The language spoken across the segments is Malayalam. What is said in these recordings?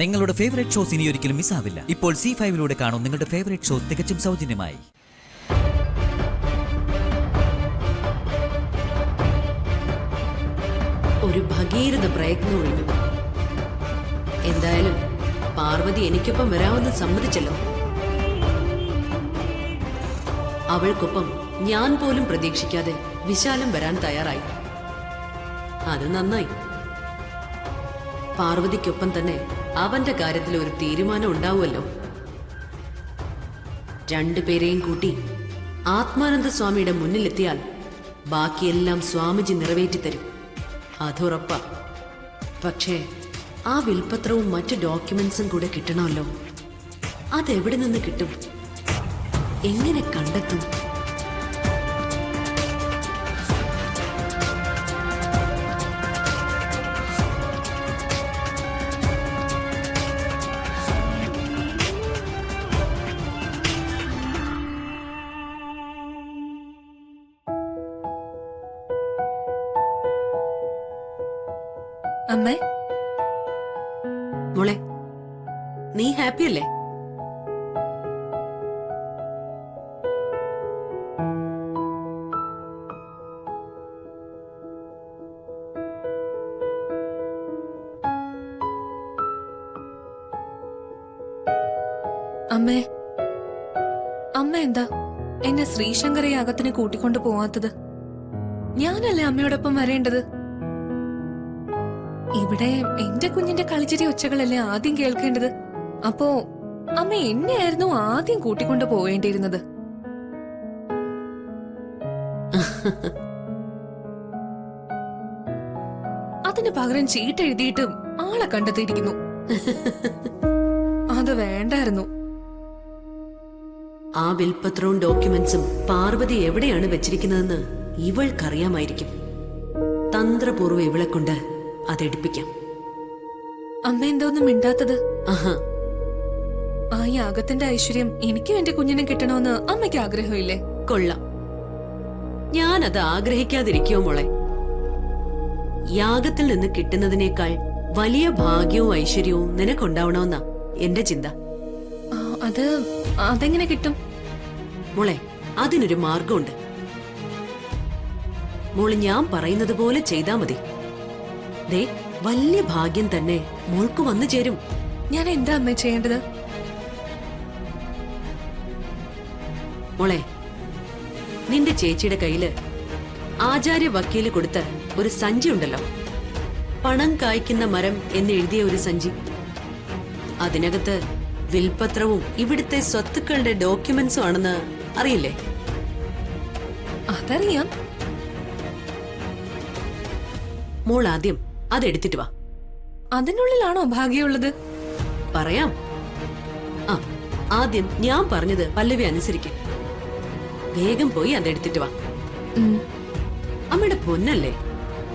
നിങ്ങളുടെ ഫേവറേറ്റ് ഷോസ് ഇനി ഒരിക്കലും മിസ്സാവില്ല. ഇപ്പോൾ C5 കാണും നിങ്ങളുടെ ഫേവറേറ്റ് ഷോസ് തികച്ചും സൗജന്യമായി. ഒരു ഭഗീരഥ പ്രയത്നം ഒഴിഞ്ഞു. എന്തായാലും പാർവതി എനിക്കൊപ്പം വരാമെന്ന് സമ്മതിച്ചല്ലോ. അവൾക്കൊപ്പം ഞാൻ പോലും പ്രതീക്ഷിക്കാതെ വിശാലം വരാൻ തയ്യാറായി. അത് നന്നായി. പാർവതിക്കൊപ്പം തന്നെ അവന്റെ കാര്യത്തിൽ ഒരു തീരുമാനം ഉണ്ടാവുമല്ലോ. രണ്ടുപേരെയും കൂട്ടി ആത്മാനന്ദ സ്വാമിയുടെ മുന്നിലെത്തിയാൽ ബാക്കിയെല്ലാം സ്വാമിജി നിറവേറ്റിത്തരും. അതുറപ്പാ. പക്ഷേ ആ വിൽപത്രവും മറ്റു ഡോക്യുമെന്റ്സും കൂടെ കിട്ടണമല്ലോ. അതെവിടെ നിന്ന് കിട്ടും? എങ്ങനെ കണ്ടെത്തും? അമ്മേ, മോളെ, നീ ഹാപ്പി അല്ലേ? അമ്മേ, അമ്മ എന്താ എന്നെ ശ്രീശങ്കര യാഗത്തിന് കൂട്ടിക്കൊണ്ടു പോവാത്തത്? ഞാനല്ലേ അമ്മയോടൊപ്പം വരേണ്ടത്? ഇവിടെ എന്റെ കുഞ്ഞിന്റെ കളിച്ചിരി ഒച്ചകളല്ലേ ആദ്യം കേൾക്കേണ്ടത്. അപ്പോ അമ്മ എന്നെയായിരുന്നു ആദ്യം കൂട്ടിക്കൊണ്ടു പോവേണ്ടിയിരുന്നത്. അതിന് പകരം ചീട്ടെഴുതിയിട്ടും ആളെ കണ്ടെത്തിയിരിക്കുന്നു. അത് വേണ്ടായിരുന്നു. ആ വിൽപത്രവും ഡോക്യുമെന്റ്സും പാർവതി എവിടെയാണ് വെച്ചിരിക്കുന്നതെന്ന് ഇവൾക്കറിയാമായിരിക്കും. തന്ത്രപൂർവ്വം ഇവളെ കൊണ്ട് അതെടുപ്പിക്കാം. അമ്മ എന്തോന്നും മിണ്ടാത്തത്? ആഹാ, ആ യാഗത്തിന്റെ ഐശ്വര്യം എനിക്കും എന്റെ കുഞ്ഞിനും കിട്ടണമെന്ന് അമ്മയ്ക്ക് ആഗ്രഹമില്ലേ? കൊള്ളാം. ഞാനത് ആഗ്രഹിക്കാതിരിക്കോ മോളെ? യാഗത്തിൽ നിന്ന് കിട്ടുന്നതിനേക്കാൾ വലിയ ഭാഗ്യവും ഐശ്വര്യവും നിനക്കുണ്ടാവണമെന്നാ എന്റെ ചിന്ത. അതെങ്ങനെ കിട്ടും മോളെ? അതിനൊരു മാർഗമുണ്ട്. മോള് ഞാൻ പറയുന്നത് പോലെ ചെയ്താ മതി. ദേ, വലിയ ഭാഗ്യം തന്നെ മോൾക്ക് വന്നു ചേരും. ഞാൻ എന്താ അമ്മ ചെയ്യേണ്ടത്? മോളെ, നിന്റെ ചേച്ചിയുടെ കയ്യില് ആചാര്യ വക്കീല് കൊടുത്ത ഒരു സഞ്ചി ഉണ്ടല്ലോ, പണം കായ്ക്കുന്ന മരം എന്ന് എഴുതിയ ഒരു സഞ്ചി. അതിനകത്ത് വിൽപത്രവും ഇവിടുത്തെ സ്വത്തുക്കളുടെ ഡോക്യുമെന്റ്സും ആണെന്ന് അറിയില്ലേ? അതറിയാം. മോൾ ആദ്യം അതെടുത്തിട്ട് വാ. അതിനുള്ളിലാണോ ഭാഗ്യമുള്ളത്? പറയാം. ആ, ആദ്യം ഞാൻ പറഞ്ഞത് പല്ലവി അനുസരിക്കും. വേഗം പോയി അതെടുത്തിട്ട് വാ. അമ്മയുടെ പൊന്നല്ലേ,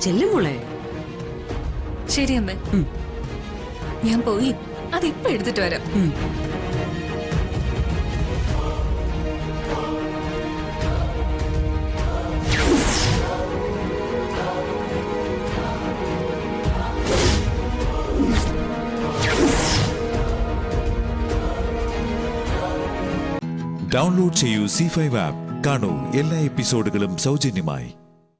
ചെല്ലും മോളെ. ശരി അമ്മ, ഞാൻ പോയി അതിപ്പോ എടുത്തിട്ട് വരാം. ഡൗൺലോഡ് ചെയ്യൂ C5 ആപ്പ്. കാണൂ എല്ലാ എപ്പിസോഡുകളും സൗജന്യമായി.